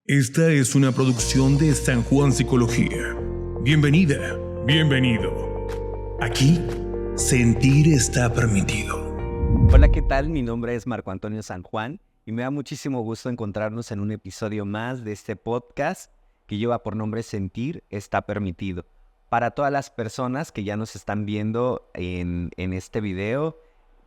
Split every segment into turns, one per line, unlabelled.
Esta es una producción de San Juan Psicología. Bienvenida, bienvenido. Aquí, sentir está permitido.
Hola, ¿qué tal? Mi nombre es Marco Antonio San Juan y me da muchísimo gusto encontrarnos en un episodio más de este podcast que lleva por nombre Sentir está permitido. Para todas las personas que ya nos están viendo en este video,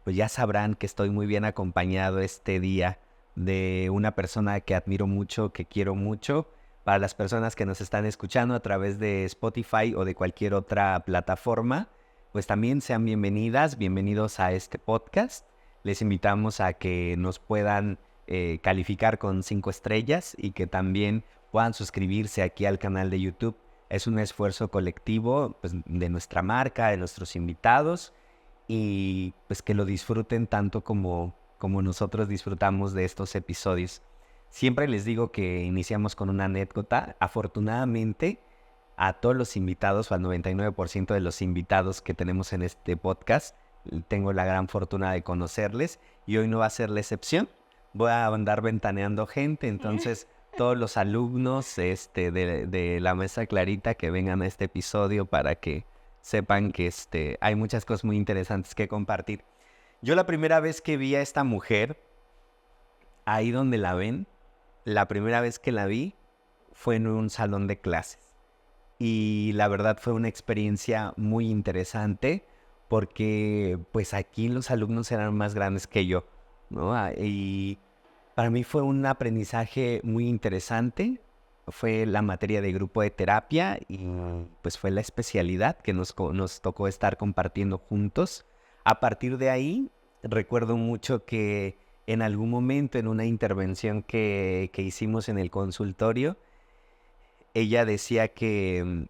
pues ya sabrán que estoy muy bien acompañado este día de una persona que admiro mucho, que quiero mucho. Para las personas que nos están escuchando a través de Spotify o de cualquier otra plataforma, pues también sean bienvenidas, bienvenidos a este podcast. Les invitamos a que nos puedan calificar con 5 estrellas y que también puedan suscribirse aquí al canal de YouTube. Es un esfuerzo colectivo, pues, de nuestra marca, de nuestros invitados, y pues que lo disfruten tanto como nosotros disfrutamos de estos episodios. Siempre les digo que iniciamos con una anécdota. Afortunadamente, a todos los invitados, o al 99% de los invitados que tenemos en este podcast, tengo la gran fortuna de conocerles y hoy no va a ser la excepción. Voy a andar ventaneando gente, entonces todos los alumnos de la maestra Clarita que vengan a este episodio para que sepan que hay muchas cosas muy interesantes que compartir. Yo la primera vez que vi a esta mujer, ahí donde la ven, la primera vez que la vi fue en un salón de clases. Y la verdad fue una experiencia muy interesante porque pues aquí los alumnos eran más grandes que yo, ¿no? Y para mí fue un aprendizaje muy interesante. Fue la materia de grupo de terapia y pues fue la especialidad que nos tocó estar compartiendo juntos. A partir de ahí, recuerdo mucho que en algún momento en una intervención que hicimos en el consultorio, ella decía que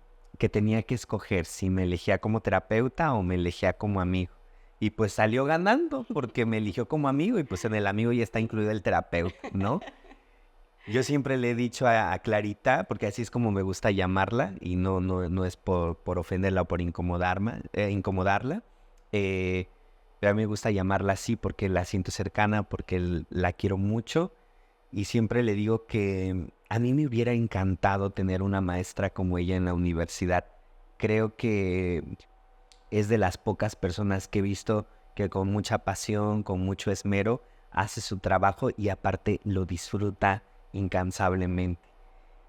tenía que escoger si me elegía como terapeuta o me elegía como amigo. Y pues salió ganando porque me eligió como amigo y pues en el amigo ya está incluido el terapeuta, ¿no? Yo siempre le he dicho a Clarita, porque así es como me gusta llamarla y no es por ofenderla o por incomodarla, pero a mí me gusta llamarla así porque la siento cercana, porque la quiero mucho. Y siempre le digo que a mí me hubiera encantado tener una maestra como ella en la universidad. Creo que es de las pocas personas que he visto que con mucha pasión, con mucho esmero, hace su trabajo y aparte lo disfruta incansablemente.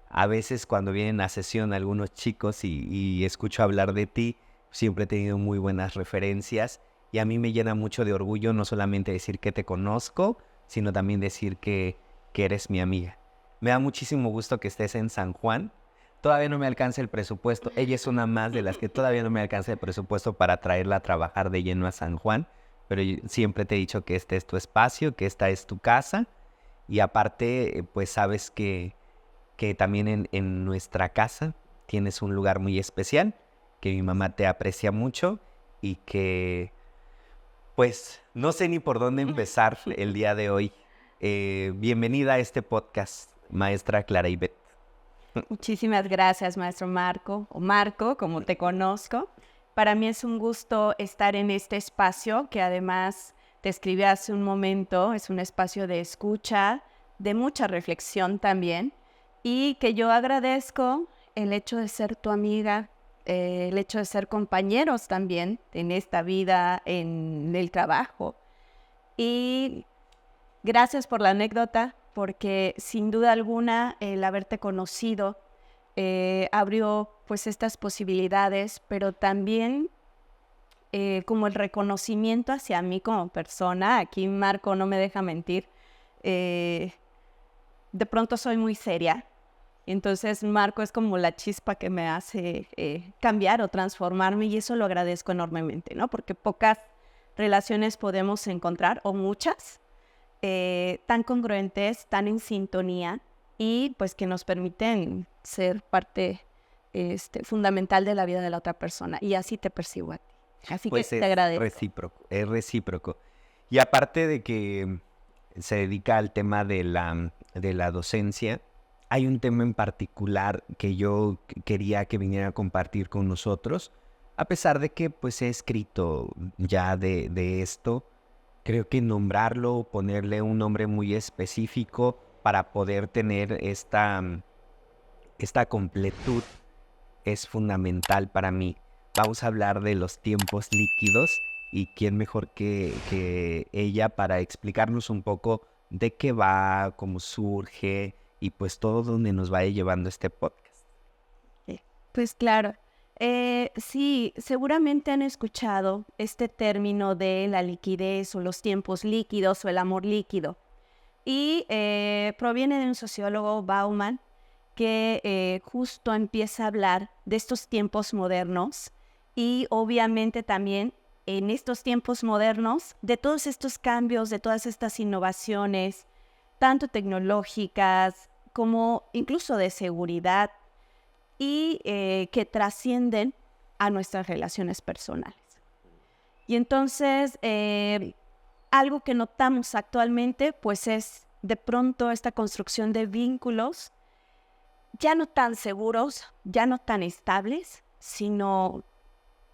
A veces cuando vienen a sesión algunos chicos y escucho hablar de ti, siempre he tenido muy buenas referencias y a mí me llena mucho de orgullo no solamente decir que te conozco, sino también decir que eres mi amiga. Me da muchísimo gusto que estés en San Juan. Todavía no me alcanza el presupuesto. Ella es una más de las que todavía no me alcanza el presupuesto para traerla a trabajar de lleno a San Juan, pero yo siempre te he dicho que este es tu espacio, que esta es tu casa y aparte, pues sabes que también en nuestra casa tienes un lugar muy especial, que mi mamá te aprecia mucho y que pues no sé ni por dónde empezar el día de hoy. Bienvenida a este podcast, maestra Clara Ivette.
Muchísimas gracias, maestro Marco, o Marco, como te conozco. Para mí es un gusto estar en este espacio que además te escribí hace un momento. Es un espacio de escucha, de mucha reflexión también, y que yo agradezco el hecho de ser tu amiga, el hecho de ser compañeros también en esta vida, en el trabajo. Y gracias por la anécdota, porque sin duda alguna el haberte conocido abrió pues estas posibilidades, pero también como el reconocimiento hacia mí como persona. Aquí Marco no me deja mentir. De pronto soy muy seria, entonces Marco es como la chispa que me hace cambiar o transformarme y eso lo agradezco enormemente, ¿no? Porque pocas relaciones podemos encontrar, o muchas, tan congruentes, tan en sintonía y pues que nos permiten ser parte fundamental de la vida de la otra persona, y así te percibo a ti. Así
Pues
que te agradezco.
es recíproco. Y aparte de que se dedica al tema de la docencia, hay un tema en particular que yo quería que viniera a compartir con nosotros, a pesar de que pues he escrito ya de esto. Creo que nombrarlo, ponerle un nombre muy específico, para poder tener esta completud es fundamental para mí. Vamos a hablar de los tiempos líquidos y quién mejor que ella para explicarnos un poco de qué va, cómo surge y pues todo donde nos vaya llevando este podcast.
Pues claro. Sí, seguramente han escuchado este término de la liquidez o los tiempos líquidos o el amor líquido. Y proviene de un sociólogo, Bauman, que justo empieza a hablar de estos tiempos modernos y obviamente también en estos tiempos modernos de todos estos cambios, de todas estas innovaciones, tanto tecnológicas como incluso de seguridad y que trascienden a nuestras relaciones personales. Y entonces, algo que notamos actualmente, pues es de pronto esta construcción de vínculos ya no tan seguros, ya no tan estables, sino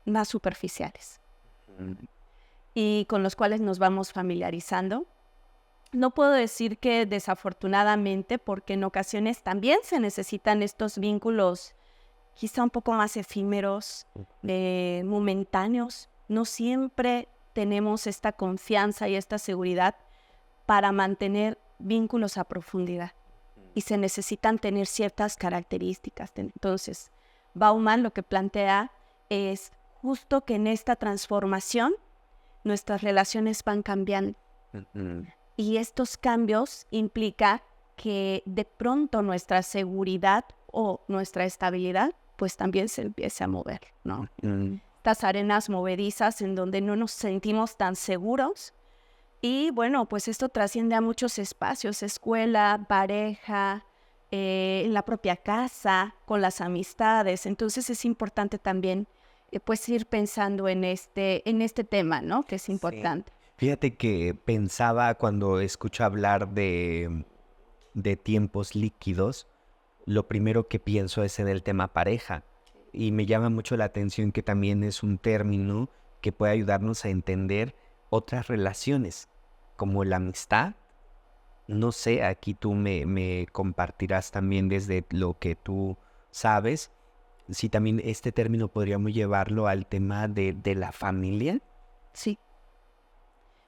más superficiales. Y con los cuales nos vamos familiarizando. No puedo decir que desafortunadamente, porque en ocasiones también se necesitan estos vínculos quizá un poco más efímeros, momentáneos. No siempre tenemos esta confianza y esta seguridad para mantener vínculos a profundidad. Y se necesitan tener ciertas características. Entonces, Bauman lo que plantea es justo que en esta transformación nuestras relaciones van cambiando. Y estos cambios implican que de pronto nuestra seguridad o nuestra estabilidad pues también se empiece a mover, ¿no? Estas arenas movedizas en donde no nos sentimos tan seguros. Y bueno, pues esto trasciende a muchos espacios, escuela, pareja, la propia casa, con las amistades. Entonces es importante también pues ir pensando en este tema, ¿no? Que es importante.
Sí. Fíjate que pensaba cuando escucho hablar de tiempos líquidos, lo primero que pienso es en el tema pareja. Y me llama mucho la atención que también es un término que puede ayudarnos a entender otras relaciones, como la amistad. No sé, aquí tú me compartirás también desde lo que tú sabes, si también este término podríamos llevarlo al tema de la familia.
Sí.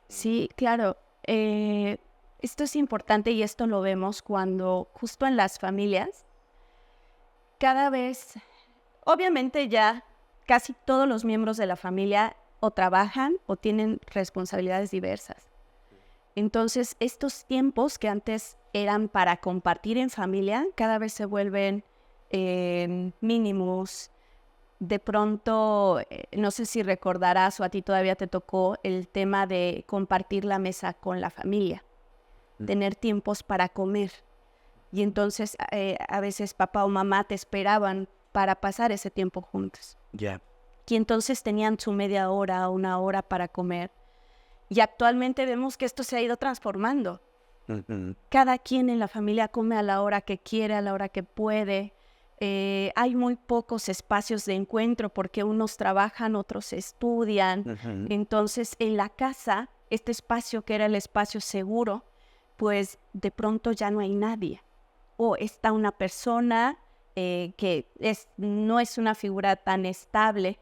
Sí, claro. Esto es importante y esto lo vemos cuando justo en las familias, cada vez, obviamente ya casi todos los miembros de la familia o trabajan o tienen responsabilidades diversas. Entonces, estos tiempos que antes eran para compartir en familia, cada vez se vuelven mínimos. De pronto, no sé si recordarás o a ti todavía te tocó el tema de compartir la mesa con la familia, tener tiempos para comer. Y entonces a veces papá o mamá te esperaban para pasar ese tiempo juntos.
Ya.
Y entonces tenían su media hora o una hora para comer. Y actualmente vemos que esto se ha ido transformando. Cada quien en la familia come a la hora que quiere, a la hora que puede. Hay muy pocos espacios de encuentro porque unos trabajan, otros estudian. Entonces, en la casa, este espacio que era el espacio seguro, pues de pronto ya no hay nadie. O está una persona que no es una figura tan estable.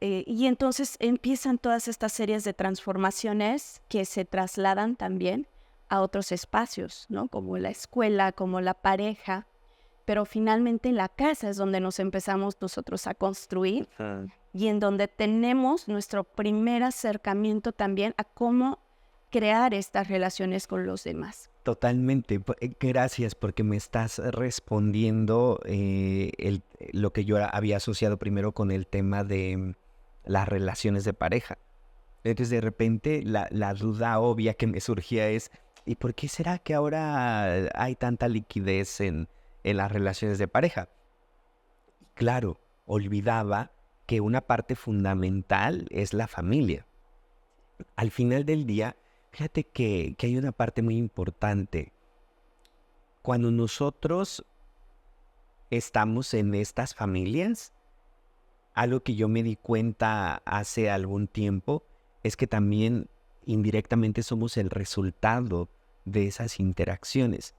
Y entonces empiezan todas estas series de transformaciones que se trasladan también a otros espacios, ¿no? Como la escuela, como la pareja. Pero finalmente en la casa es donde nos empezamos nosotros a construir y en donde tenemos nuestro primer acercamiento también a cómo crear estas relaciones con los demás.
Totalmente. Gracias porque me estás respondiendo lo que yo había asociado primero con el tema de las relaciones de pareja. Entonces de repente la duda obvia que me surgía es, ¿y por qué será que ahora hay tanta liquidez en las relaciones de pareja? Claro, olvidaba que una parte fundamental es la familia. Al final del día, fíjate que hay una parte muy importante. Cuando nosotros estamos en estas familias, algo que yo me di cuenta hace algún tiempo es que también indirectamente somos el resultado de esas interacciones.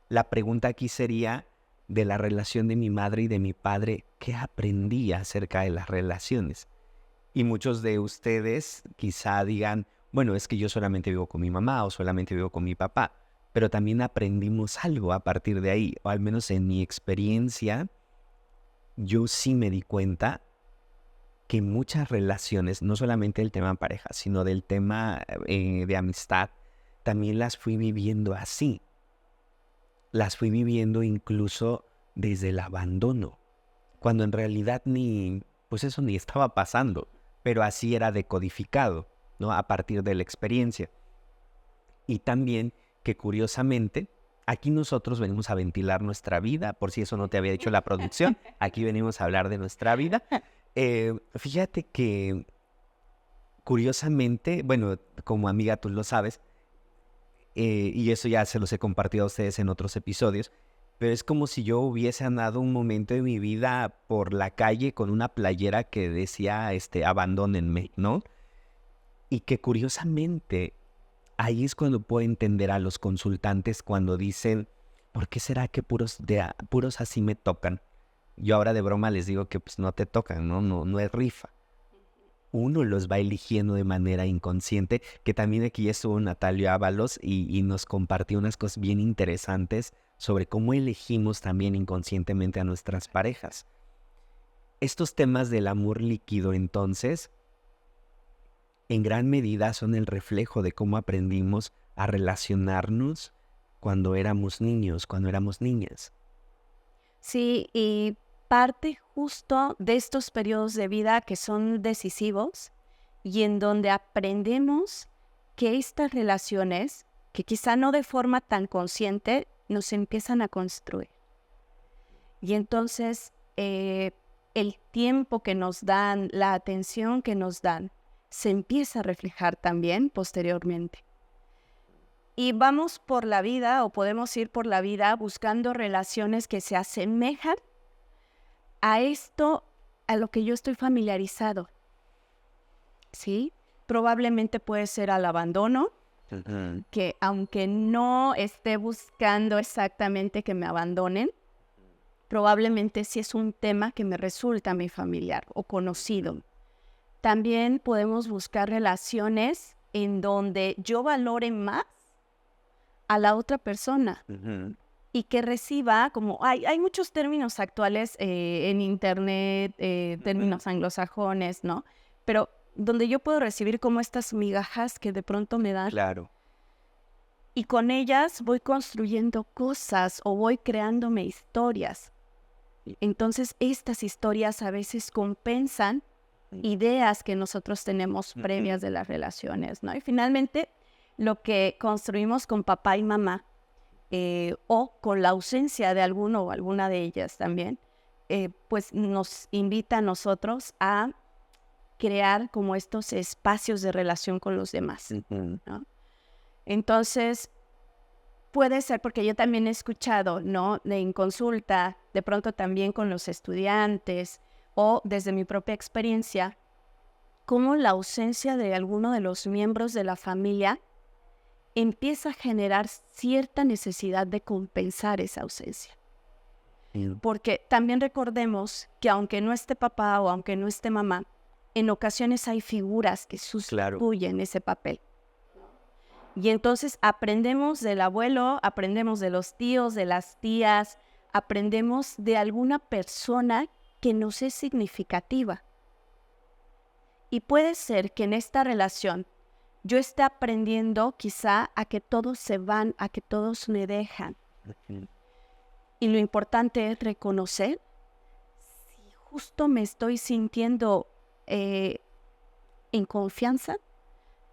La pregunta aquí sería de la relación de mi madre y de mi padre, ¿qué aprendí acerca de las relaciones? Y muchos de ustedes quizá digan, bueno, es que yo solamente vivo con mi mamá o solamente vivo con mi papá, pero también aprendimos algo a partir de ahí, o al menos en mi experiencia, yo sí me di cuenta que muchas relaciones, no solamente del tema pareja, sino del tema de amistad, también las fui viviendo así. Las fui viviendo incluso desde el abandono, cuando en realidad pues eso ni estaba pasando, pero así era decodificado, ¿no? A partir de la experiencia. Y también que curiosamente, aquí nosotros venimos a ventilar nuestra vida, por si eso no te había dicho la producción, aquí venimos a hablar de nuestra vida. Fíjate que curiosamente, bueno, como amiga tú lo sabes, y eso ya se los he compartido a ustedes en otros episodios, pero es como si yo hubiese andado un momento de mi vida por la calle con una playera que decía, abandónenme, ¿no? Y que curiosamente, ahí es cuando puedo entender a los consultantes cuando dicen, ¿por qué será que puros así me tocan? Yo ahora de broma les digo que pues no te tocan, ¿no? No es rifa. Uno los va eligiendo de manera inconsciente, que también aquí ya estuvo Natalia Ábalos y nos compartió unas cosas bien interesantes sobre cómo elegimos también inconscientemente a nuestras parejas. Estos temas del amor líquido, entonces, en gran medida son el reflejo de cómo aprendimos a relacionarnos cuando éramos niños, cuando éramos niñas.
Sí, y parte justo de estos periodos de vida que son decisivos y en donde aprendemos que estas relaciones, que quizá no de forma tan consciente, nos empiezan a construir. Y entonces el tiempo que nos dan, la atención que nos dan, se empieza a reflejar también posteriormente. Y vamos por la vida o podemos ir por la vida buscando relaciones que se asemejan a esto, a lo que yo estoy familiarizado. ¿Sí? Probablemente puede ser al abandono, que aunque no esté buscando exactamente que me abandonen, probablemente sí es un tema que me resulta a mi familiar o conocido. También podemos buscar relaciones en donde yo valore más a la otra persona y que reciba, como hay muchos términos actuales en internet, términos anglosajones, ¿no? Pero donde yo puedo recibir como estas migajas que de pronto me dan.
Claro.
Y con ellas voy construyendo cosas o voy creándome historias. Entonces estas historias a veces compensan ideas que nosotros tenemos previas de las relaciones, ¿no? Y finalmente lo que construimos con papá y mamá o con la ausencia de alguno o alguna de ellas también, pues nos invita a nosotros a crear como estos espacios de relación con los demás, ¿no? Entonces, puede ser, porque yo también he escuchado, ¿no? En consulta, de pronto también con los estudiantes o desde mi propia experiencia, cómo la ausencia de alguno de los miembros de la familia empieza a generar cierta necesidad de compensar esa ausencia. Porque también recordemos que aunque no esté papá o aunque no esté mamá, en ocasiones hay figuras que sustituyen ese papel. Y entonces aprendemos del abuelo, aprendemos de los tíos, de las tías, aprendemos de alguna persona que nos es significativa. Y puede ser que en esta relación yo esté aprendiendo quizá a que todos se van, a que todos me dejan. Y lo importante es reconocer si justo me estoy sintiendo en confianza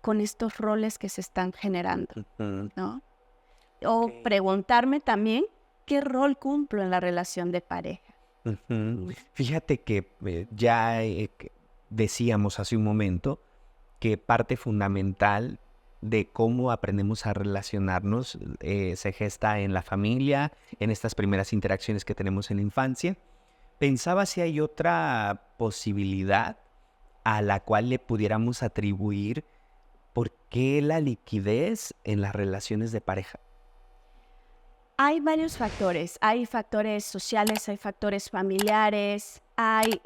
con estos roles que se están generando, ¿no? O preguntarme también qué rol cumplo en la relación de pareja.
Fíjate que ya decíamos hace un momento que parte fundamental de cómo aprendemos a relacionarnos se gesta en la familia, en estas primeras interacciones que tenemos en la infancia. Pensaba si hay otra posibilidad a la cual le pudiéramos atribuir por qué la liquidez en las relaciones de pareja.
Hay varios factores. Hay factores sociales, hay factores familiares, hay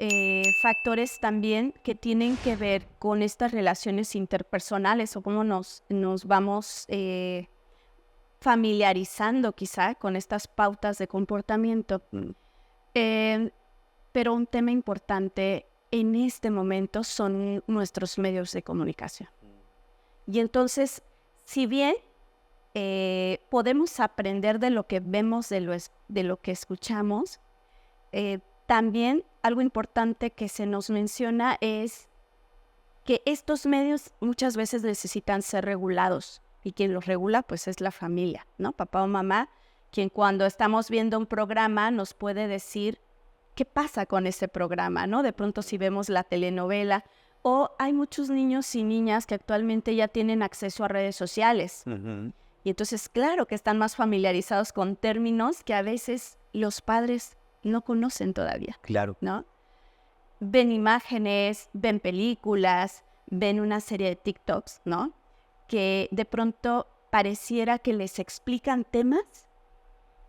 factores también que tienen que ver con estas relaciones interpersonales o cómo nos vamos familiarizando quizá con estas pautas de comportamiento. Pero un tema importante en este momento son nuestros medios de comunicación. Y entonces, si bien podemos aprender de lo que vemos, de lo que escuchamos, también algo importante que se nos menciona es que estos medios muchas veces necesitan ser regulados. Y quien los regula, pues es la familia, ¿no? Papá o mamá, quien cuando estamos viendo un programa nos puede decir qué pasa con ese programa, ¿no? De pronto si vemos la telenovela, o hay muchos niños y niñas que actualmente ya tienen acceso a redes sociales. Uh-huh. Y entonces, claro que están más familiarizados con términos que a veces los padres no conocen todavía.
Claro.
¿No? Ven imágenes, ven películas, ven una serie de TikToks, ¿no? Que de pronto pareciera que les explican temas,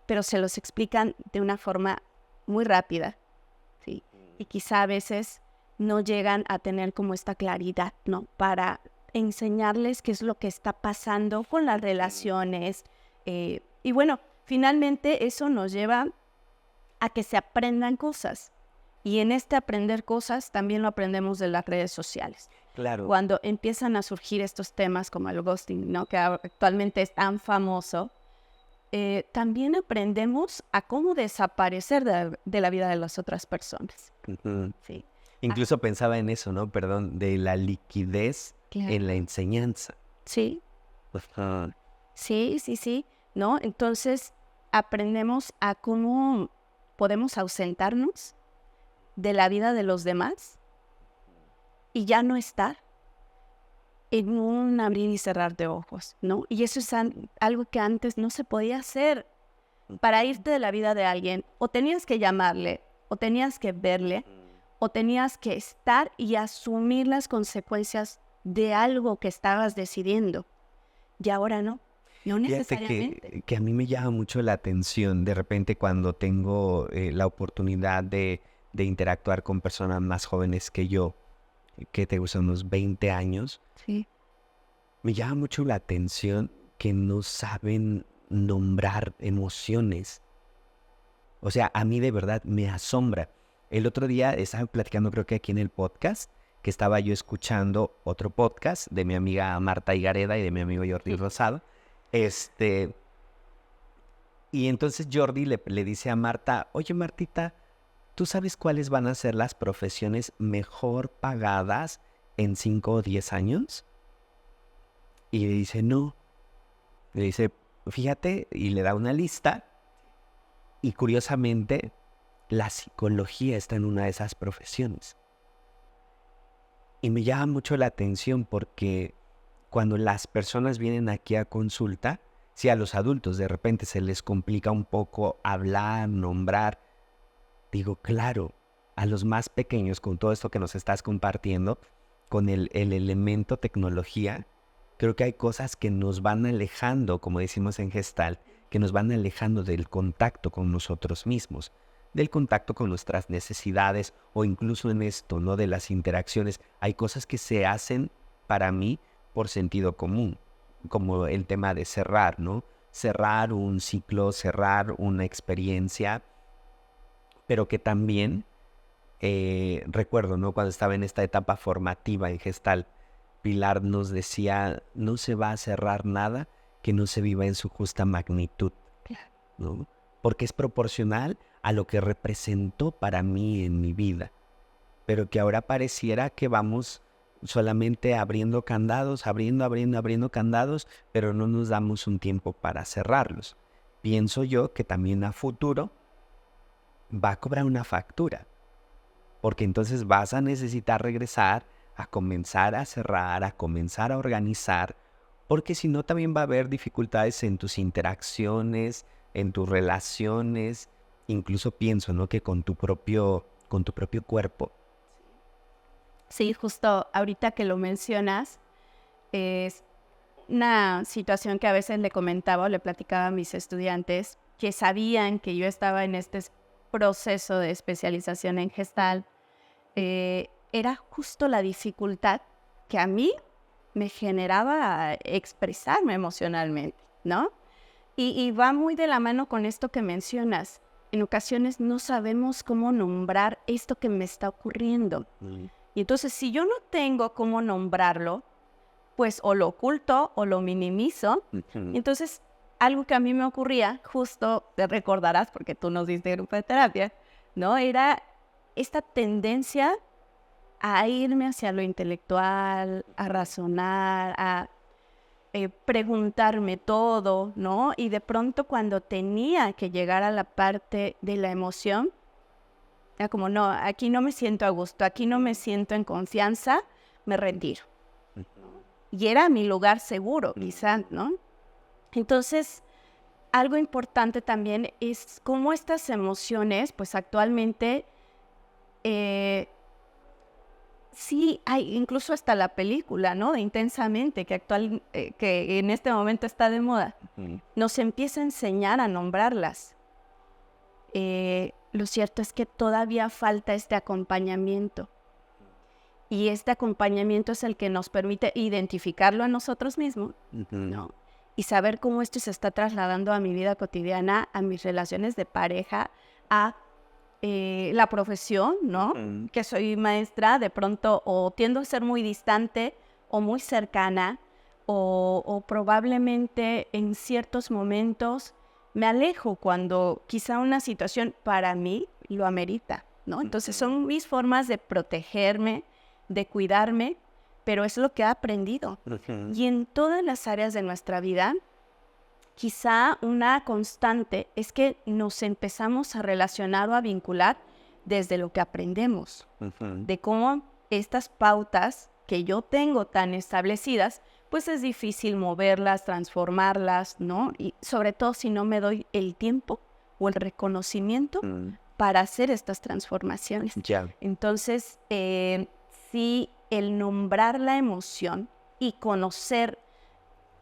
pero se los explican de una forma muy rápida, ¿sí? Y quizá a veces no llegan a tener como esta claridad, ¿no? Para enseñarles qué es lo que está pasando con las relaciones. Y bueno, finalmente eso nos lleva a que se aprendan cosas. Y en este aprender cosas también lo aprendemos de las redes sociales.
Claro.
Cuando empiezan a surgir estos temas como el ghosting, ¿no? Que actualmente es tan famoso, también aprendemos a cómo desaparecer de la vida de las otras personas.
Uh-huh.
Sí.
Incluso pensaba en eso, ¿no? Perdón, de la liquidez en la enseñanza.
Sí.
Uh-huh.
Sí, ¿no? Entonces aprendemos a cómo podemos ausentarnos de la vida de los demás y ya no estar en un abrir y cerrar de ojos, ¿no? Y eso es algo que antes no se podía hacer. Para irte de la vida de alguien, o tenías que llamarle, o tenías que verle, o tenías que estar y asumir las consecuencias de algo que estabas decidiendo. Y ahora no necesariamente.
Fíjate que a mí me llama mucho la atención de repente cuando tengo la oportunidad de interactuar con personas más jóvenes que yo, que te gustan unos 20 años.
Sí.
Me llama mucho la atención que no saben nombrar emociones. O sea, a mí de verdad me asombra. El otro día estaba platicando, creo que aquí en el podcast, que estaba yo escuchando otro podcast de mi amiga Marta Higareda y de mi amigo Jordi Rosado. Y entonces Jordi le dice a Marta, oye Martita, ¿tú sabes cuáles van a ser las profesiones mejor pagadas en 5 o 10 años? Y le dice, no. Le dice, fíjate, y le da una lista. Y curiosamente, la psicología está en una de esas profesiones. Y me llama mucho la atención porque cuando las personas vienen aquí a consulta, si a los adultos de repente se les complica un poco hablar, nombrar, digo, claro, a los más pequeños con todo esto que nos estás compartiendo, con el elemento tecnología, creo que hay cosas que nos van alejando, como decimos en Gestalt, que nos van alejando del contacto con nosotros mismos, del contacto con nuestras necesidades o incluso en esto, ¿no? De las interacciones. Hay cosas que se hacen para mí por sentido común, como el tema de cerrar, ¿no? Cerrar un ciclo, cerrar una experiencia, pero que también recuerdo, ¿no? Cuando estaba en esta etapa formativa en Gestalt, Pilar nos decía, no se va a cerrar nada que no se viva en su justa magnitud, ¿no? Porque es proporcional a lo que representó para mí en mi vida, pero que ahora pareciera que vamos solamente abriendo candados, abriendo candados, pero no nos damos un tiempo para cerrarlos. Pienso yo que también a futuro va a cobrar una factura, porque entonces vas a necesitar regresar a comenzar a cerrar, a comenzar a organizar, porque si no también va a haber dificultades en tus interacciones, en tus relaciones, incluso pienso, ¿no? Que con tu propio cuerpo.
Sí, justo ahorita que lo mencionas, es una situación que a veces le comentaba o le platicaba a mis estudiantes, que sabían que yo estaba en este proceso de especialización en Gestalt, era justo la dificultad que a mí me generaba expresarme emocionalmente, ¿no? Y va muy de la mano con esto que mencionas. En ocasiones no sabemos cómo nombrar esto que me está ocurriendo. Y entonces, si yo no tengo cómo nombrarlo, pues o lo oculto o lo minimizo. Entonces, algo que a mí me ocurría, justo te recordarás porque tú nos diste grupo de terapia, ¿no? Era esta tendencia a irme hacia lo intelectual, a razonar, a preguntarme todo, ¿no? Y de pronto cuando tenía que llegar a la parte de la emoción, era como, no, aquí no me siento a gusto, aquí no me siento en confianza, me retiro. Y era mi lugar seguro, quizá, ¿no? Entonces, algo importante también es cómo estas emociones, pues actualmente, sí hay incluso hasta la película, ¿no? De Intensamente, que en este momento está de moda, nos empieza a enseñar a nombrarlas. Lo cierto es que todavía falta este acompañamiento. Y este acompañamiento es el que nos permite identificarlo a nosotros mismos, ¿no? Y saber cómo esto se está trasladando a mi vida cotidiana, a mis relaciones de pareja, a la profesión, ¿no? Que soy maestra, de pronto o tiendo a ser muy distante o muy cercana, o probablemente en ciertos momentos me alejo cuando quizá una situación para mí lo amerita, ¿no? Entonces son mis formas de protegerme, de cuidarme, pero es lo que he aprendido. Y en todas las áreas de nuestra vida, quizá una constante es que nos empezamos a relacionar o a vincular desde lo que aprendemos, de cómo estas pautas que yo tengo tan establecidas, pues es difícil moverlas, transformarlas, ¿no? Y sobre todo si no me doy el tiempo o el reconocimiento para hacer estas transformaciones. Entonces, sí, el nombrar la emoción y conocer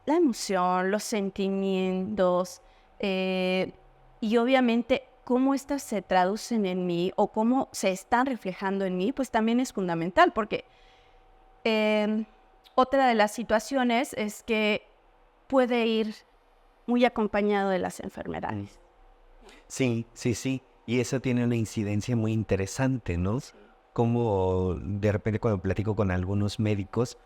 la emoción, los sentimientos, y obviamente cómo estas se traducen en mí o cómo se están reflejando en mí, pues también es fundamental, porque otra de las situaciones es que puede ir muy acompañado de las enfermedades.
Sí. Y eso tiene una incidencia muy interesante, ¿no? Como de repente cuando platico con algunos médicos,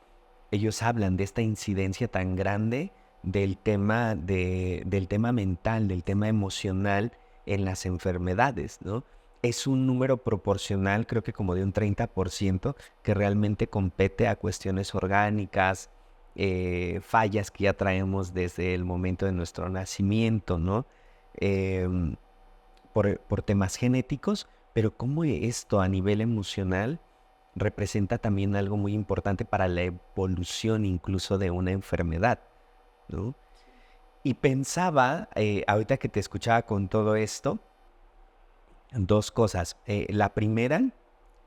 ellos hablan de esta incidencia tan grande del tema mental, del tema emocional en las enfermedades, ¿no? Es un número proporcional, creo que como de un 30%, que realmente compete a cuestiones orgánicas, fallas que ya traemos desde el momento de nuestro nacimiento, ¿no? Por temas genéticos, pero cómo esto a nivel emocional representa también algo muy importante para la evolución incluso de una enfermedad, ¿no? Y pensaba, ahorita que te escuchaba con todo esto, dos cosas. La primera,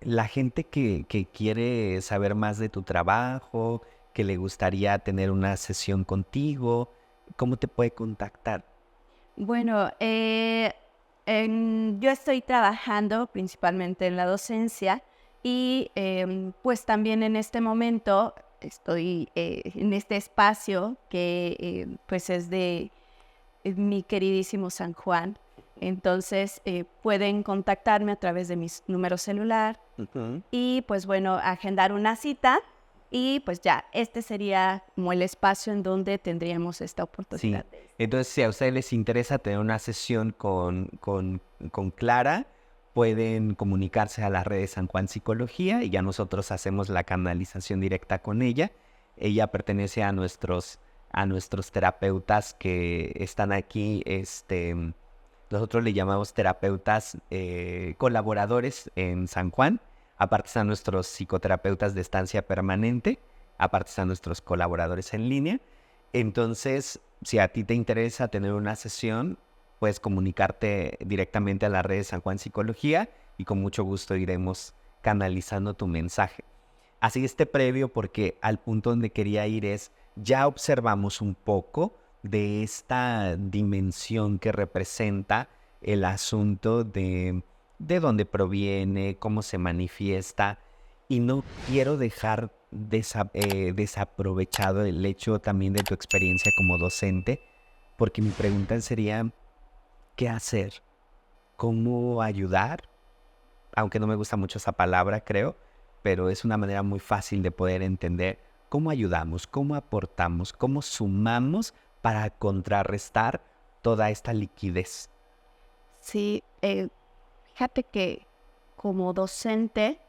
la gente que quiere saber más de tu trabajo, que le gustaría tener una sesión contigo, ¿cómo te puede contactar?
Bueno, yo estoy trabajando principalmente en la docencia y pues también en este momento estoy en este espacio que pues es de mi queridísimo San Juan. Entonces pueden contactarme a través de mi número celular y pues bueno, agendar una cita y pues ya, este sería como el espacio en donde tendríamos esta oportunidad.
Sí. Entonces, si a ustedes les interesa tener una sesión con Clara, pueden comunicarse a la red de San Juan Psicología y ya nosotros hacemos la canalización directa con ella. Ella pertenece a nuestros terapeutas que están aquí, nosotros le llamamos terapeutas colaboradores en San Juan. Aparte están nuestros psicoterapeutas de estancia permanente, aparte están nuestros colaboradores en línea. Entonces, si a ti te interesa tener una sesión, puedes comunicarte directamente a la red de San Juan Psicología y con mucho gusto iremos canalizando tu mensaje. Así previo porque al punto donde quería ir es, ya observamos un poco de esta dimensión que representa el asunto de dónde proviene, cómo se manifiesta, y no quiero dejar desaprovechado el hecho también de tu experiencia como docente, porque mi pregunta sería, ¿qué hacer? ¿Cómo ayudar? Aunque no me gusta mucho esa palabra, creo, pero es una manera muy fácil de poder entender cómo ayudamos, cómo aportamos, cómo sumamos para contrarrestar toda esta liquidez.
Sí, fíjate que como docente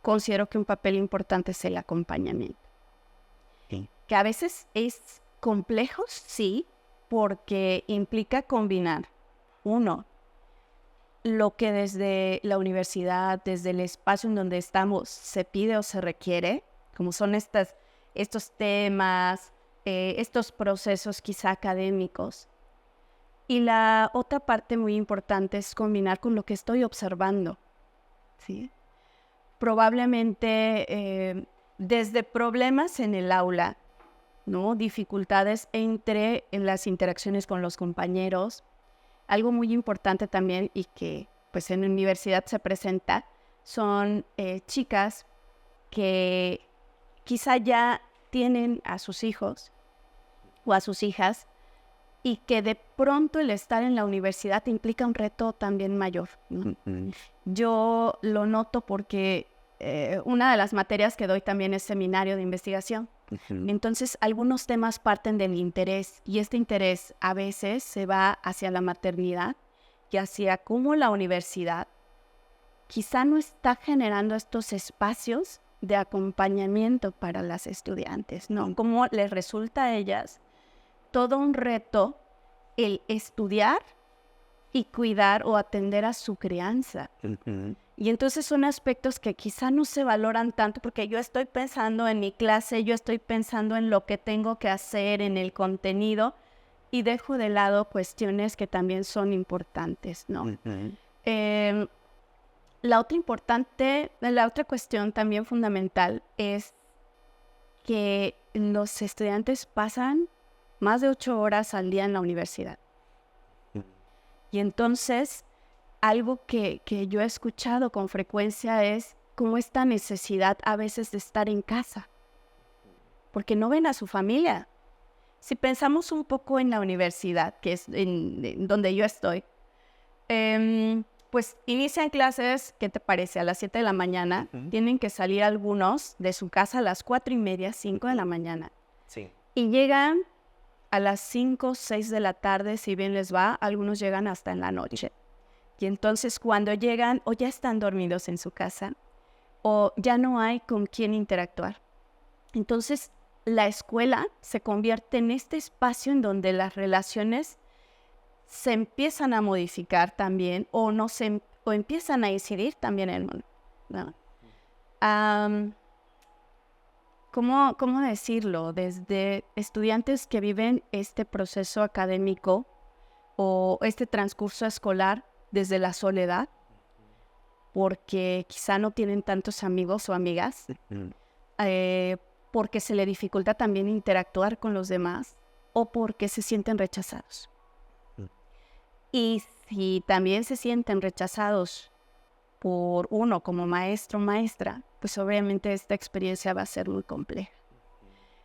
considero que un papel importante es el acompañamiento.
Sí.
Que a veces es complejo, sí, porque implica combinar, uno, lo que desde la universidad, desde el espacio en donde estamos, se pide o se requiere, como son estos temas, estos procesos quizá académicos. Y la otra parte muy importante es combinar con lo que estoy observando, ¿sí? Probablemente desde problemas en el aula, ¿no? Dificultades en las interacciones con los compañeros. Algo muy importante también y que pues en la universidad se presenta son chicas que quizá ya tienen a sus hijos o a sus hijas y que de pronto el estar en la universidad implica un reto también mayor, ¿no? Yo lo noto porque una de las materias que doy también es seminario de investigación. Entonces, algunos temas parten del interés y este interés a veces se va hacia la maternidad y hacia cómo la universidad quizá no está generando estos espacios de acompañamiento para las estudiantes, ¿no? Cómo les resulta a ellas todo un reto el estudiar y cuidar o atender a su crianza. Y entonces son aspectos que quizá no se valoran tanto porque yo estoy pensando en mi clase, yo estoy pensando en lo que tengo que hacer, en el contenido, y dejo de lado cuestiones que también son importantes, ¿no? La otra cuestión también fundamental es que los estudiantes pasan más de 8 horas al día en la universidad. Y entonces, algo que yo he escuchado con frecuencia es como esta necesidad a veces de estar en casa, porque no ven a su familia. Si pensamos un poco en la universidad, que es en donde yo estoy, pues inician clases, ¿qué te parece? A las 7 de la mañana. Tienen que salir algunos de su casa a las 4:30, 5 de la mañana.
Sí.
Y llegan a las 5, 6 de la tarde, si bien les va, algunos llegan hasta en la noche. Y entonces cuando llegan o ya están dormidos en su casa o ya no hay con quién interactuar. Entonces la escuela se convierte en este espacio en donde las relaciones se empiezan a modificar también o empiezan a incidir también en el mundo, ¿no? ¿Cómo decirlo? Desde estudiantes que viven este proceso académico o este transcurso escolar desde la soledad, porque quizá no tienen tantos amigos o amigas, porque se le dificulta también interactuar con los demás o porque se sienten rechazados. Y si también se sienten rechazados por uno como maestro o maestra, pues obviamente esta experiencia va a ser muy compleja.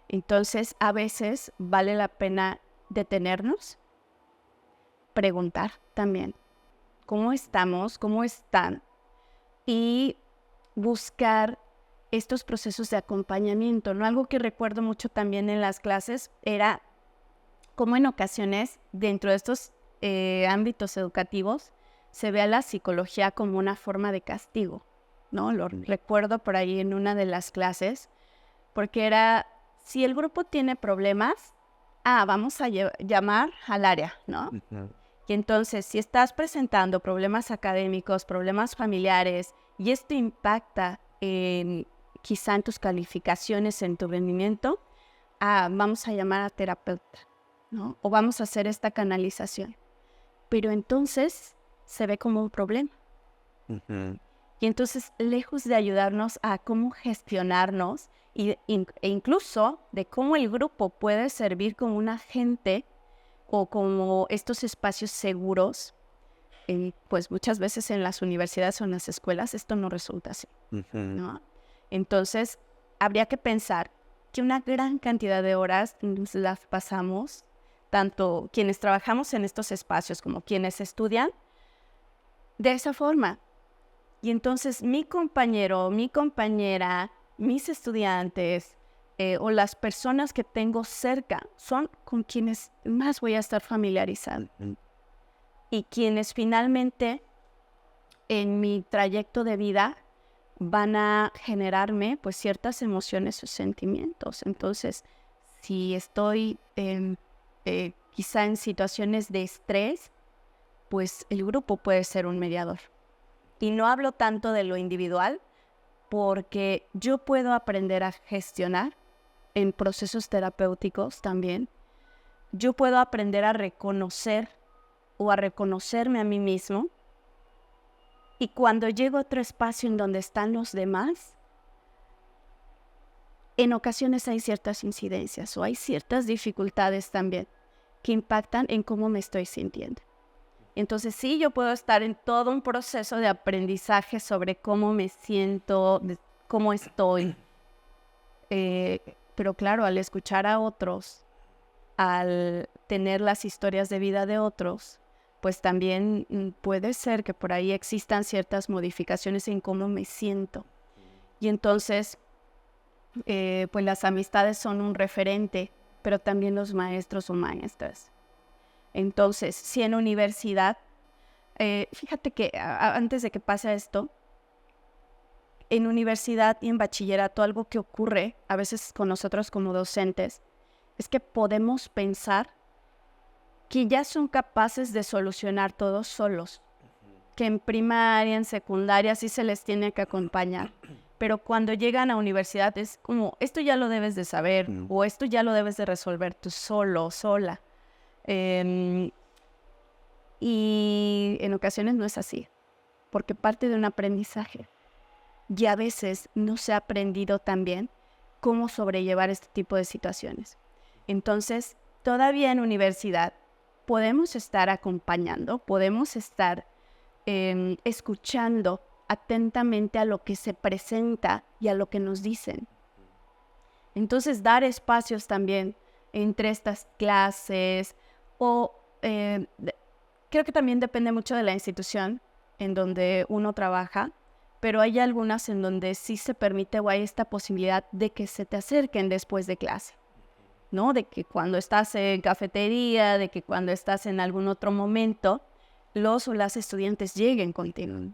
Entonces, a veces vale la pena detenernos, preguntar también cómo estamos, cómo están, y buscar estos procesos de acompañamiento, ¿no? Algo que recuerdo mucho también en las clases era cómo en ocasiones dentro de estos ámbitos educativos se ve a la psicología como una forma de castigo, ¿no? Lo recuerdo por ahí en una de las clases, porque era, si el grupo tiene problemas, vamos a llamar al área, ¿no? Y entonces, si estás presentando problemas académicos, problemas familiares, y esto impacta quizá en tus calificaciones, en tu rendimiento, vamos a llamar a terapeuta, ¿no? O vamos a hacer esta canalización. Pero entonces se ve como un problema. Y entonces, lejos de ayudarnos a cómo gestionarnos e incluso de cómo el grupo puede servir como un agente o como estos espacios seguros. Pues muchas veces en las universidades o en las escuelas esto no resulta así, ¿no? Entonces, habría que pensar que una gran cantidad de horas las pasamos, tanto quienes trabajamos en estos espacios como quienes estudian, de esa forma. Y entonces mi compañero, mi compañera, mis estudiantes o las personas que tengo cerca son con quienes más voy a estar familiarizado. Y quienes finalmente en mi trayecto de vida van a generarme pues ciertas emociones o sentimientos. Entonces, si estoy quizá en situaciones de estrés, pues el grupo puede ser un mediador. Y no hablo tanto de lo individual, porque yo puedo aprender a gestionar en procesos terapéuticos también. Yo puedo aprender a reconocer o a reconocerme a mí mismo. Y cuando llego a otro espacio en donde están los demás, en ocasiones hay ciertas incidencias o hay ciertas dificultades también que impactan en cómo me estoy sintiendo. Entonces sí, yo puedo estar en todo un proceso de aprendizaje sobre cómo me siento, cómo estoy. Pero claro, al escuchar a otros, al tener las historias de vida de otros, pues también puede ser que por ahí existan ciertas modificaciones en cómo me siento. Y entonces, pues las amistades son un referente, pero también los maestros o maestras. Entonces, si en universidad, fíjate que antes de que pase esto, en universidad y en bachillerato algo que ocurre a veces con nosotros como docentes es que podemos pensar que ya son capaces de solucionar todos solos, que en primaria, en secundaria sí se les tiene que acompañar, pero cuando llegan a universidad es como, esto ya lo debes de saber, o esto ya lo debes de resolver tú solo, sola. Y en ocasiones no es así, porque parte de un aprendizaje. Y a veces no se ha aprendido también cómo sobrellevar este tipo de situaciones. Entonces, todavía en universidad podemos estar acompañando, podemos estar escuchando atentamente a lo que se presenta y a lo que nos dicen. Entonces, dar espacios también entre estas clases o creo que también depende mucho de la institución en donde uno trabaja, pero hay algunas en donde sí se permite o hay esta posibilidad de que se te acerquen después de clase, ¿no? De que cuando estás en cafetería, de que cuando estás en algún otro momento, los o las estudiantes lleguen contigo.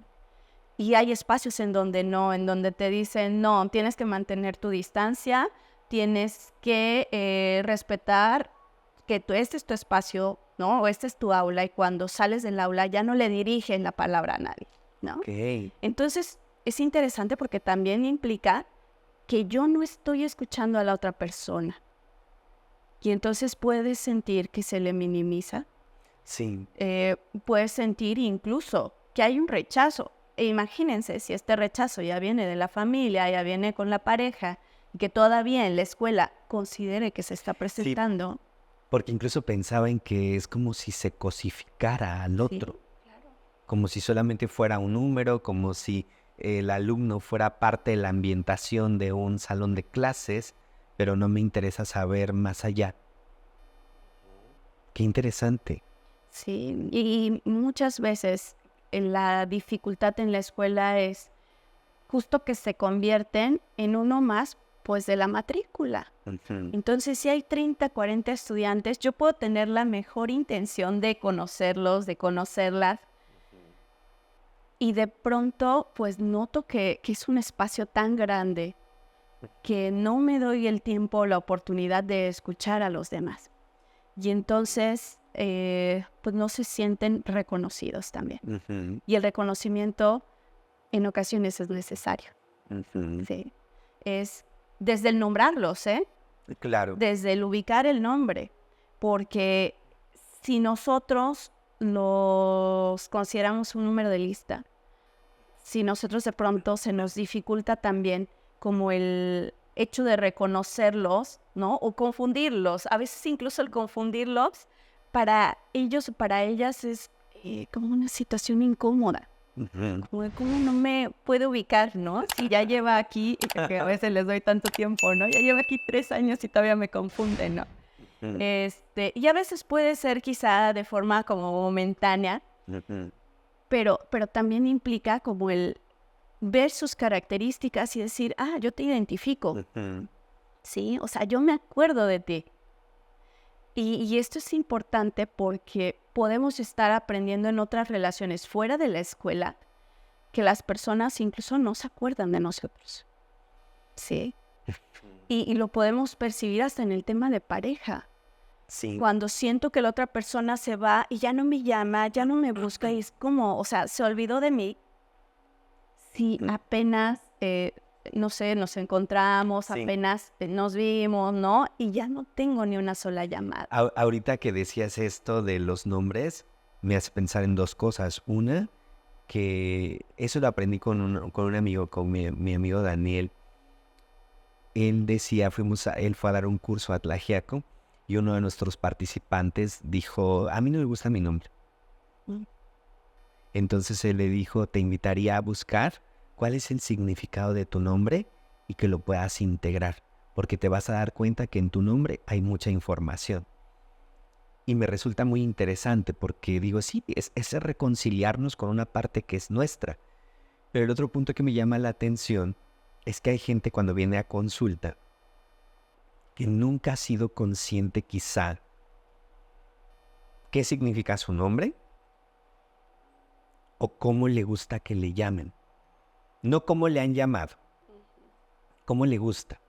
Y hay espacios en donde no, en donde te dicen, no, tienes que mantener tu distancia, tienes que respetar que este es tu espacio, ¿no? O este es tu aula, y cuando sales del aula ya no le dirigen la palabra a nadie, ¿no?
Okay.
Entonces, es interesante porque también implica que yo no estoy escuchando a la otra persona. Y entonces puedes sentir que se le minimiza.
Sí.
Puedes sentir incluso que hay un rechazo. E imagínense si este rechazo ya viene de la familia, ya viene con la pareja, y que todavía en la escuela considere que se está presentando.
Sí, porque incluso pensaba en que es como si se cosificara al otro.
Sí, claro.
Como si solamente fuera un número, como si el alumno fuera parte de la ambientación de un salón de clases, pero no me interesa saber más allá. Qué interesante.
Sí, y muchas veces la dificultad en la escuela es justo que se convierten en uno más, pues, de la matrícula. Entonces, si hay 30, 40 estudiantes, yo puedo tener la mejor intención de conocerlos, de conocerlas, y de pronto, pues, noto que es un espacio tan grande que no me doy el tiempo o la oportunidad de escuchar a los demás. Y entonces, pues, no se sienten reconocidos también. Y el reconocimiento en ocasiones es necesario. Sí. Es desde el nombrarlos,
Claro.
desde el ubicar el nombre, porque si nosotros los consideramos un número de lista, si nosotros de pronto se nos dificulta también como el hecho de reconocerlos, ¿no? O confundirlos. A veces incluso el confundirlos para ellos o para ellas es como una situación incómoda. Como no me puedo ubicar, ¿no? Si ya lleva aquí, que a veces les doy tanto tiempo, ¿no? Ya lleva aquí 3 años y todavía me confunde, ¿no? Y a veces puede ser quizá de forma como momentánea, pero también implica como el ver sus características y decir, yo te identifico, ¿sí? O sea, yo me acuerdo de ti. Y esto es importante porque podemos estar aprendiendo en otras relaciones fuera de la escuela que las personas incluso no se acuerdan de nosotros, ¿sí? Y lo podemos percibir hasta en el tema de pareja.
Sí.
Cuando siento que la otra persona se va y ya no me llama, ya no me busca y es como, o sea, se olvidó de mí. Sí, apenas, no sé, nos encontramos,
Sí.
apenas nos vimos, ¿no? Y ya no tengo ni una sola llamada.
Ahorita que decías esto de los nombres, me hace pensar en 2 cosas. Una, que eso lo aprendí con un amigo, con mi amigo Daniel. Él decía, él fue a dar un curso a Tlaxiaco y uno de nuestros participantes dijo, a mí no me gusta mi nombre. Entonces él le dijo, te invitaría a buscar cuál es el significado de tu nombre y que lo puedas integrar, porque te vas a dar cuenta que en tu nombre hay mucha información. Y me resulta muy interesante porque digo, sí, es reconciliarnos con una parte que es nuestra. Pero el otro punto que me llama la atención es que hay gente cuando viene a consulta que nunca ha sido consciente quizá qué significa su nombre o cómo le gusta que le llamen. No cómo le han llamado, cómo le gusta.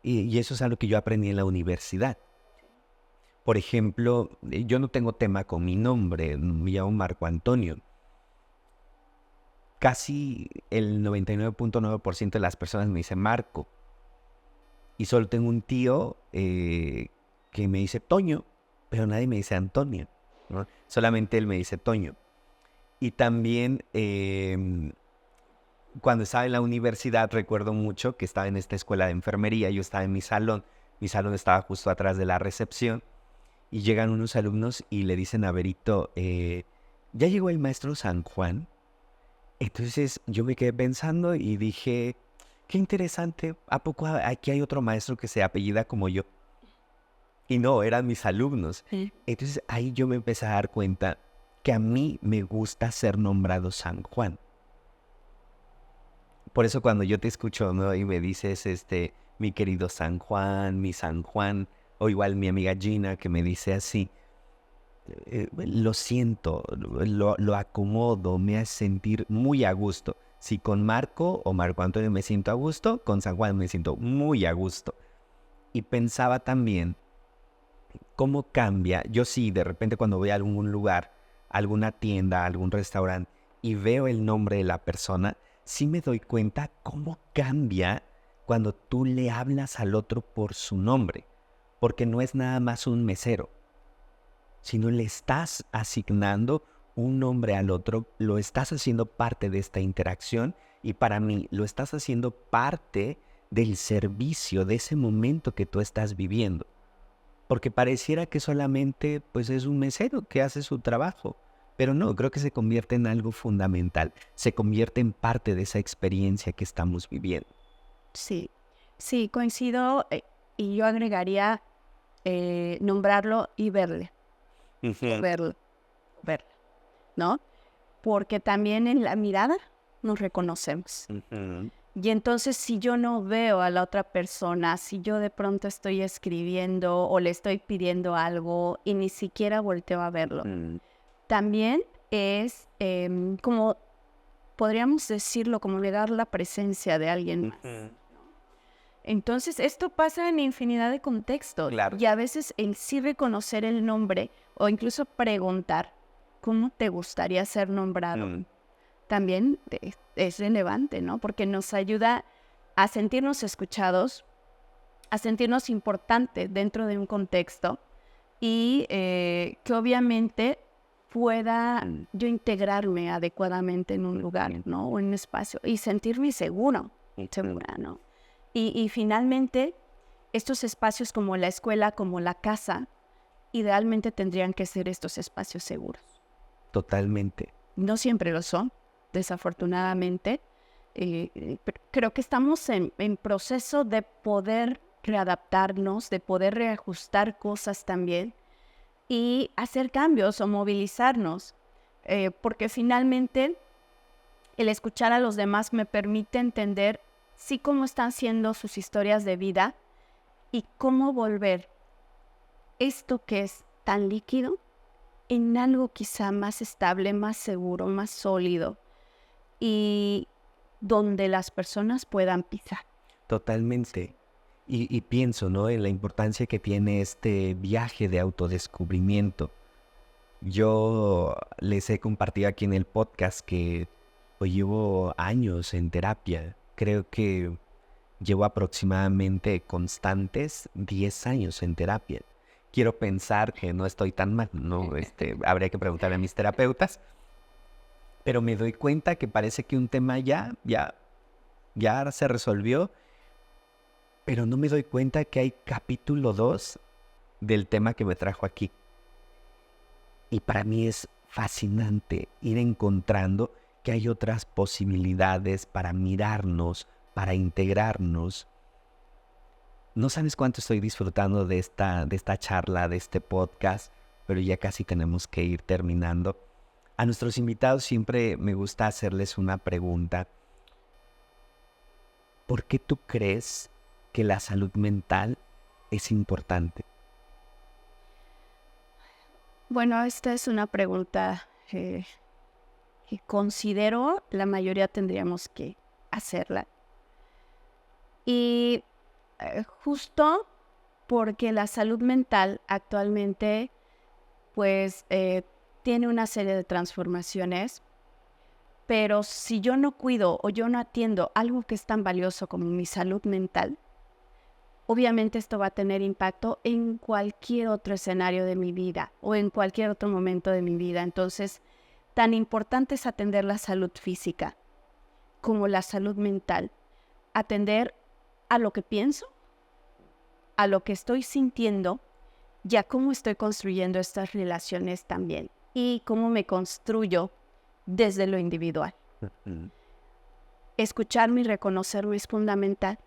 Y eso es algo que yo aprendí en la universidad. Por ejemplo, yo no tengo tema con mi nombre, me llamo Marco Antonio. Casi el 99.9% de las personas me dicen Marco. Y solo tengo un tío que me dice Toño, pero nadie me dice Antonio, ¿no? Solamente él me dice Toño. Y también cuando estaba en la universidad recuerdo mucho que estaba en esta escuela de enfermería, yo estaba en mi salón estaba justo atrás de la recepción y llegan unos alumnos y le dicen a Berito, ¿ya llegó el maestro San Juan? Entonces yo me quedé pensando y dije, qué interesante, ¿a poco aquí hay otro maestro que se apellida como yo? Y no, eran mis alumnos.
Sí.
Entonces ahí yo me empecé a dar cuenta que a mí me gusta ser nombrado San Juan. Por eso cuando yo te escucho, ¿no? Y me dices, mi querido San Juan, mi San Juan, o igual mi amiga Gina que me dice así, lo siento, lo acomodo, me hace sentir muy a gusto. Si con Marco o Marco Antonio me siento a gusto, con San Juan me siento muy a gusto. Y pensaba también cómo cambia. Yo sí, de repente cuando voy a algún lugar, alguna tienda, algún restaurante y veo el nombre de la persona, sí me doy cuenta cómo cambia cuando tú le hablas al otro por su nombre. Porque no es nada más un mesero, sino le estás asignando un nombre al otro, lo estás haciendo parte de esta interacción y para mí lo estás haciendo parte del servicio, de ese momento que tú estás viviendo. Porque pareciera que solamente pues, es un mesero que hace su trabajo, pero no, creo que se convierte en algo fundamental, se convierte en parte de esa experiencia que estamos viviendo.
Sí, coincido y yo agregaría nombrarlo y verle. Verlo, ¿no? Porque también en la mirada nos reconocemos. Y entonces si yo no veo a la otra persona, si yo de pronto estoy escribiendo o le estoy pidiendo algo y ni siquiera volteo a verlo, también es como, podríamos decirlo, como negar la presencia de alguien más. Entonces, esto pasa en infinidad de contextos.
Claro.
Y a veces el sí reconocer el nombre o incluso preguntar cómo te gustaría ser nombrado también es relevante, ¿no? Porque nos ayuda a sentirnos escuchados, a sentirnos importantes dentro de un contexto y que obviamente pueda yo integrarme adecuadamente en un lugar, ¿no? O en un espacio y sentirme segura, ¿no? Y finalmente, estos espacios como la escuela, como la casa, idealmente tendrían que ser estos espacios seguros.
Totalmente.
No siempre lo son, desafortunadamente. Creo que estamos en proceso de poder readaptarnos, de poder reajustar cosas también y hacer cambios o movilizarnos, porque finalmente el escuchar a los demás me permite entender sí cómo están siendo sus historias de vida y cómo volver esto que es tan líquido en algo quizá más estable, más seguro, más sólido y donde las personas puedan pisar.
Totalmente. Y pienso, ¿no?, en la importancia que tiene este viaje de autodescubrimiento. Yo les he compartido aquí en el podcast que pues llevo años en terapia. Creo que llevo aproximadamente constantes 10 años en terapia. Quiero pensar que no estoy tan mal, ¿no? Habría que preguntarle a mis terapeutas. Pero me doy cuenta que parece que un tema ya se resolvió, pero no me doy cuenta que hay capítulo 2 del tema que me trajo aquí. Y para mí es fascinante ir encontrando que hay otras posibilidades para mirarnos, para integrarnos. No sabes cuánto estoy disfrutando de esta charla, de este podcast, pero ya casi tenemos que ir terminando. A nuestros invitados siempre me gusta hacerles una pregunta. ¿Por qué tú crees que la salud mental es importante?
Bueno, esta es una pregunta que considero la mayoría tendríamos que hacerla. Y justo porque la salud mental actualmente pues tiene una serie de transformaciones, pero si yo no cuido o yo no atiendo algo que es tan valioso como mi salud mental, obviamente esto va a tener impacto en cualquier otro escenario de mi vida o en cualquier otro momento de mi vida. Entonces, tan importante es atender la salud física como la salud mental. Atender a lo que pienso, a lo que estoy sintiendo y a cómo estoy construyendo estas relaciones también y cómo me construyo desde lo individual. Escucharme y reconocerme es fundamental.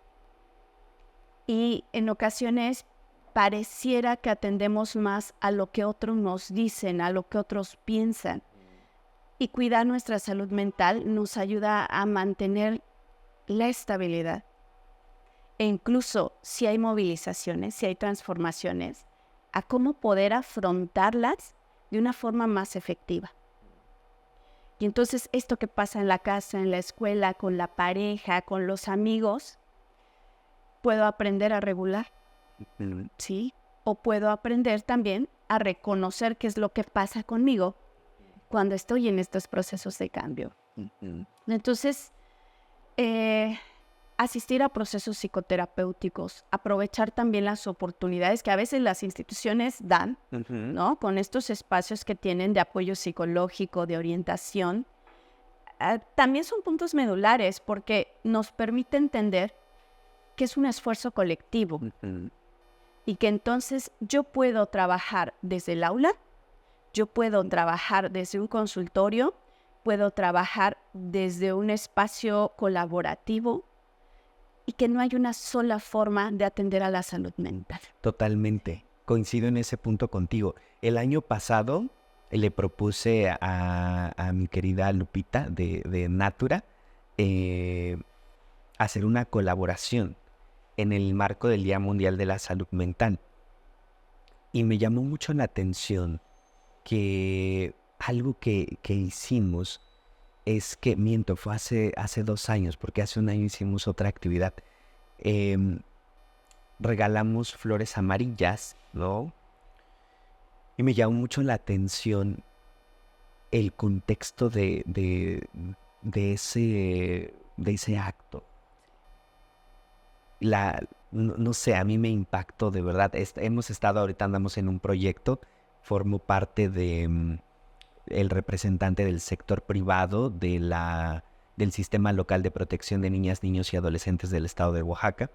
Y en ocasiones pareciera que atendemos más a lo que otros nos dicen, a lo que otros piensan. Y cuidar nuestra salud mental nos ayuda a mantener la estabilidad. E incluso si hay movilizaciones, si hay transformaciones, a cómo poder afrontarlas de una forma más efectiva. Y entonces esto que pasa en la casa, en la escuela, con la pareja, con los amigos, puedo aprender a regular, ¿sí? O puedo aprender también a reconocer qué es lo que pasa conmigo cuando estoy en estos procesos de cambio. Entonces, asistir a procesos psicoterapéuticos, aprovechar también las oportunidades que a veces las instituciones dan, ¿no? Con estos espacios que tienen de apoyo psicológico, de orientación, también son puntos medulares porque nos permite entender que es un esfuerzo colectivo y que entonces yo puedo trabajar desde el aula, yo puedo trabajar desde un consultorio, puedo trabajar desde un espacio colaborativo y que no hay una sola forma de atender a la salud mental.
Totalmente. Coincido en ese punto contigo. El año pasado le propuse a mi querida Lupita de Natura hacer una colaboración en el marco del Día Mundial de la Salud Mental. Y me llamó mucho la atención que algo que hicimos es que, fue hace 2 años, porque hace 1 año hicimos otra actividad. Regalamos flores amarillas, ¿no? Y me llamó mucho la atención el contexto de ese acto. No sé, a mí me impactó de verdad. Hemos estado, ahorita andamos en un proyecto, formo parte de el representante del sector privado de la del Sistema Local de Protección de Niñas, Niños y Adolescentes del estado de Oaxaca.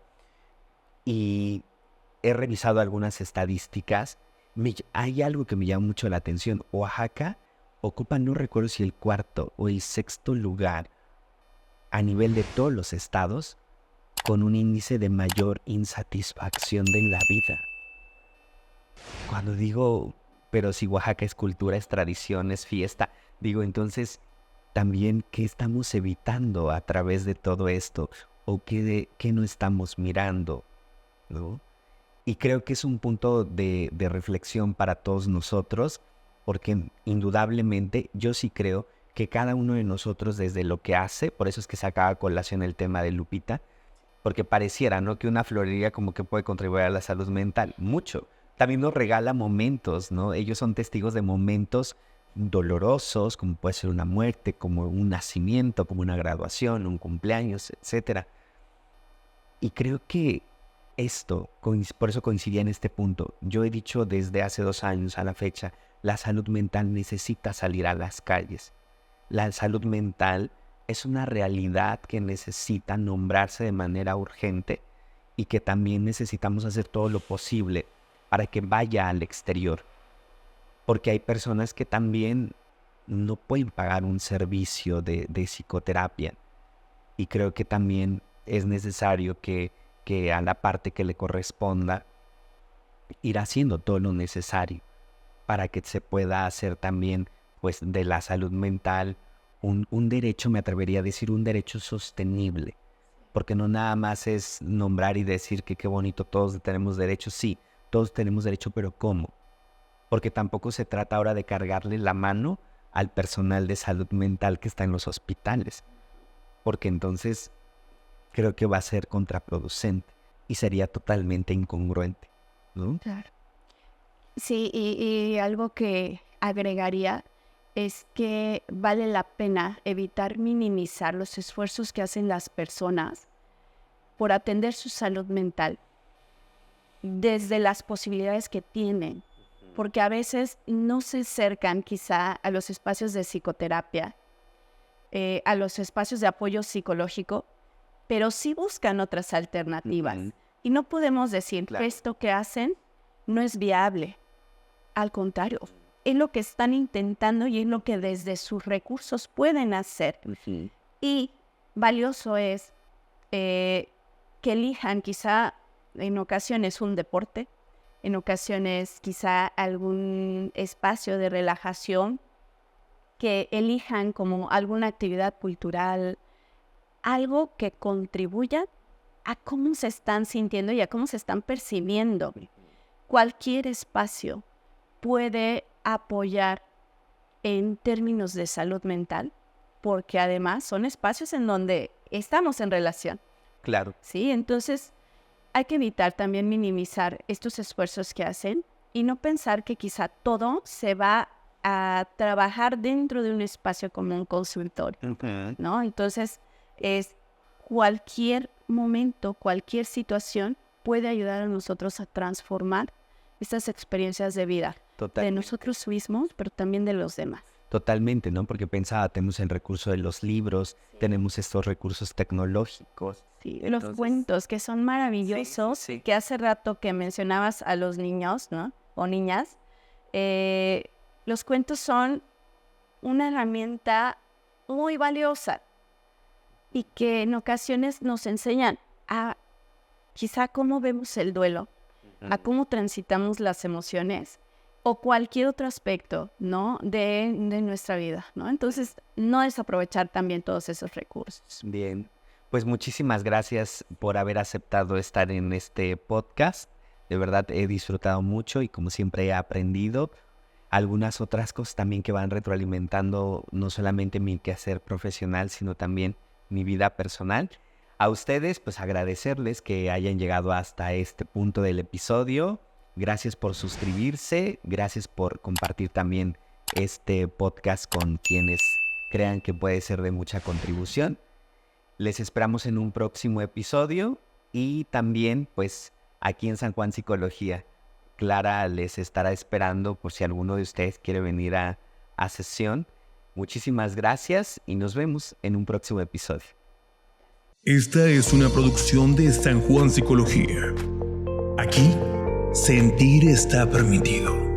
Y he revisado algunas estadísticas. Hay algo que me llama mucho la atención. Oaxaca ocupa, no recuerdo si el 4º o el 6º lugar a nivel de todos los estados con un índice de mayor insatisfacción de la vida. Cuando digo, pero si Oaxaca es cultura, es tradición, es fiesta, digo, entonces, también, ¿qué estamos evitando a través de todo esto? ¿O qué no estamos mirando? ¿No? Y creo que es un punto de reflexión para todos nosotros, porque indudablemente yo sí creo que cada uno de nosotros desde lo que hace, por eso es que sacaba a colación el tema de Lupita, porque pareciera, ¿no?, que una florería como que puede contribuir a la salud mental, mucho. También nos regala momentos, ¿no? Ellos son testigos de momentos dolorosos, como puede ser una muerte, como un nacimiento, como una graduación, un cumpleaños, etcétera. Y creo que por eso coincidía en este punto. Yo he dicho desde hace 2 años a la fecha, la salud mental necesita salir a las calles. La salud mental es una realidad que necesita nombrarse de manera urgente y que también necesitamos hacer todo lo posible para que vaya al exterior. Porque hay personas que también no pueden pagar un servicio de psicoterapia. Y creo que también es necesario que a la parte que le corresponda ir haciendo todo lo necesario para que se pueda hacer también, pues, de la salud mental un derecho, me atrevería a decir, un derecho sostenible. Porque no nada más es nombrar y decir que qué bonito, todos tenemos derecho. Sí, todos tenemos derecho, pero ¿cómo? Porque tampoco se trata ahora de cargarle la mano al personal de salud mental que está en los hospitales. Porque entonces creo que va a ser contraproducente y sería totalmente incongruente, ¿no?
Claro. Sí, y algo que agregaría es que vale la pena evitar minimizar los esfuerzos que hacen las personas por atender su salud mental desde las posibilidades que tienen, porque a veces no se acercan quizá a los espacios de psicoterapia, a los espacios de apoyo psicológico, pero sí buscan otras alternativas. Y no podemos decir que esto que hacen no es viable. Al contrario, es lo que están intentando y es lo que desde sus recursos pueden hacer. Y valioso es que elijan quizá en ocasiones un deporte, en ocasiones quizá algún espacio de relajación, que elijan como alguna actividad cultural, algo que contribuya a cómo se están sintiendo y a cómo se están percibiendo. Cualquier espacio puede apoyar en términos de salud mental, porque además son espacios en donde estamos en relación.
Claro.
Sí, entonces hay que evitar también minimizar estos esfuerzos que hacen y no pensar que quizá todo se va a trabajar dentro de un espacio como un consultorio, ¿no? Entonces, cualquier momento, cualquier situación puede ayudar a nosotros a transformar estas experiencias de vida. De nosotros mismos, pero también de los demás.
Totalmente, ¿no? Porque pensaba, tenemos el recurso de los libros, tenemos estos recursos tecnológicos.
Sí, entonces, los cuentos que son maravillosos, que hace rato que mencionabas a los niños, ¿no? O niñas, los cuentos son una herramienta muy valiosa y que en ocasiones nos enseñan a quizá cómo vemos el duelo, a cómo transitamos las emociones o cualquier otro aspecto, ¿no?, de nuestra vida, ¿no? Entonces, no desaprovechar también todos esos recursos.
Bien, pues muchísimas gracias por haber aceptado estar en este podcast. De verdad he disfrutado mucho y como siempre he aprendido algunas otras cosas también que van retroalimentando no solamente mi quehacer profesional, sino también mi vida personal. A ustedes, pues agradecerles que hayan llegado hasta este punto del episodio. Gracias por suscribirse, gracias por compartir también este podcast con quienes crean que puede ser de mucha contribución. Les esperamos en un próximo episodio y también pues aquí en San Juan Psicología. Clara les estará esperando por si alguno de ustedes quiere venir a sesión. Muchísimas gracias y nos vemos en un próximo episodio.
Esta es una producción de San Juan Psicología. Aquí, sentir está permitido.